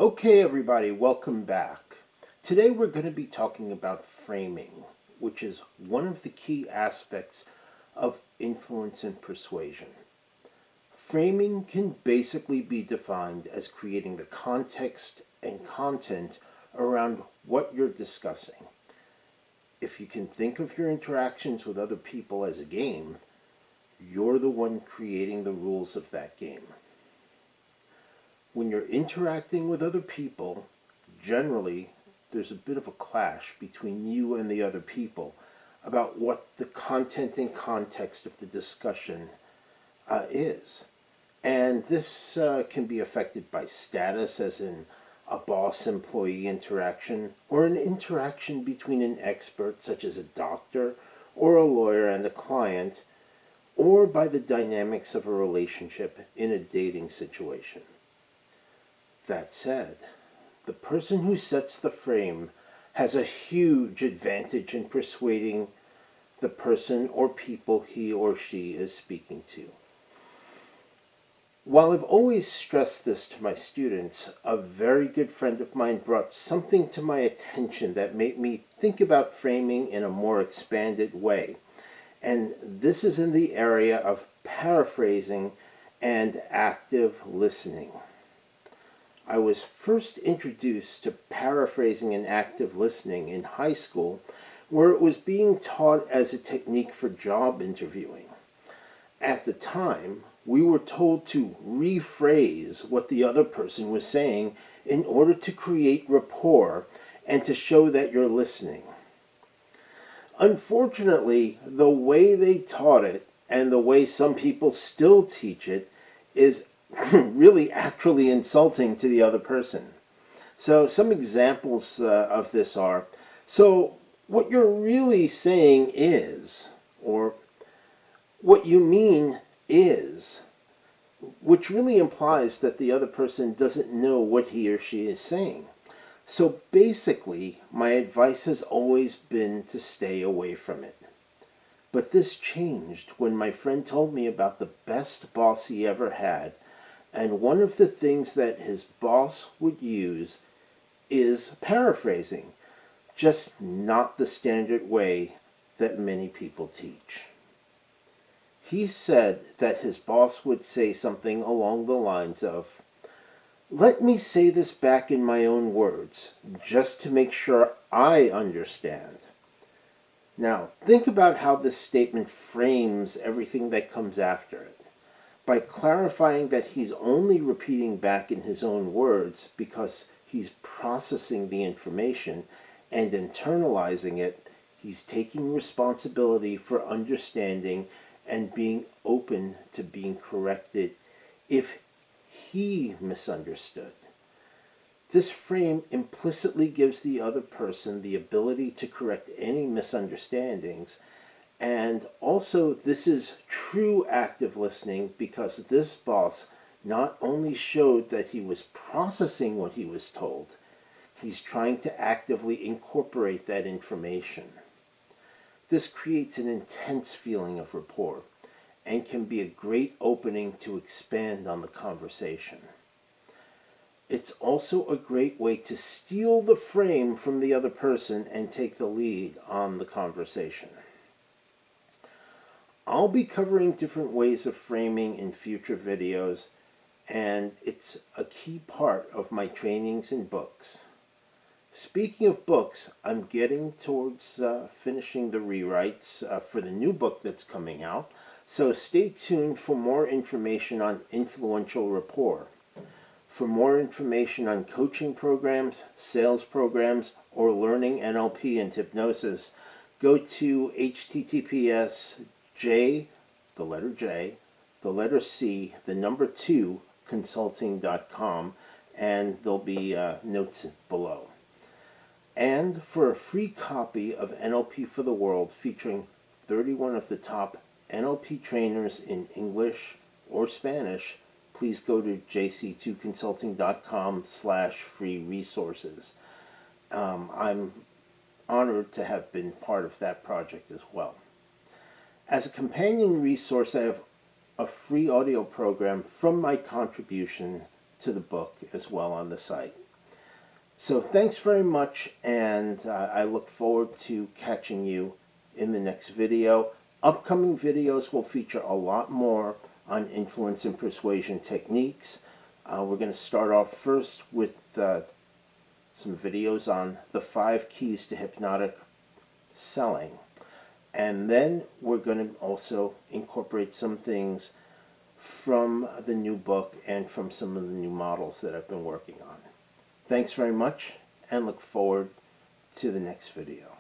Okay, everybody, welcome back. Today we're going to be talking about framing, which is one of the key aspects of influence and persuasion. Framing can basically be defined as creating the context and content around what you're discussing. If you can think of your interactions with other people as a game, you're the one creating the rules of that game. When you're interacting with other people, generally there's a bit of a clash between you and the other people about what the content and context of the discussion is. And this can be affected by status, as in a boss-employee interaction, or an interaction between an expert, such as a doctor or a lawyer and a client, or by the dynamics of a relationship in a dating situation. That said, the person who sets the frame has a huge advantage in persuading the person or people he or she is speaking to. While I've always stressed this to my students, a very good friend of mine brought something to my attention that made me think about framing in a more expanded way. And this is in the area of paraphrasing and active listening. I was first introduced to paraphrasing and active listening in high school, where it was being taught as a technique for job interviewing. At the time, we were told to rephrase what the other person was saying in order to create rapport and to show that you're listening. Unfortunately, the way they taught it and the way some people still teach it is really actually insulting to the other person. So some examples of this are, so what you're really saying is, or what you mean is, which really implies that the other person doesn't know what he or she is saying. So basically, my advice has always been to stay away from it. But this changed when my friend told me about the best boss he ever had. And one of the things that his boss would use is paraphrasing, just not the standard way that many people teach. He said that his boss would say something along the lines of, "Let me say this back in my own words, just to make sure I understand." Now, think about how this statement frames everything that comes after it. By clarifying that he's only repeating back in his own words because he's processing the information and internalizing it, he's taking responsibility for understanding and being open to being corrected if he misunderstood. This frame implicitly gives the other person the ability to correct any misunderstandings. And also, this is true active listening because this boss not only showed that he was processing what he was told, he's trying to actively incorporate that information. This creates an intense feeling of rapport and can be a great opening to expand on the conversation. It's also a great way to steal the frame from the other person and take the lead on the conversation. I'll be covering different ways of framing in future videos, and it's a key part of my trainings and books. Speaking of books, I'm getting towards finishing the rewrites for the new book that's coming out, so stay tuned for more information on influential rapport. For more information on coaching programs, sales programs, or learning NLP and hypnosis, go to https J, the letter J, the letter C, the number 2, consulting.com, and there'll be notes below. And for a free copy of NLP for the World featuring 31 of the top NLP trainers in English or Spanish, please go to jc2consulting.com/free resources. I'm honored to have been part of that project as well. As a companion resource, I have a free audio program from my contribution to the book as well on the site. So thanks very much, and I look forward to catching you in the next video. Upcoming videos will feature a lot more on influence and persuasion techniques. We're going to start off first with some videos on the 5 keys to hypnotic selling. And then we're going to also incorporate some things from the new book and from some of the new models that I've been working on. Thanks very much, and look forward to the next video.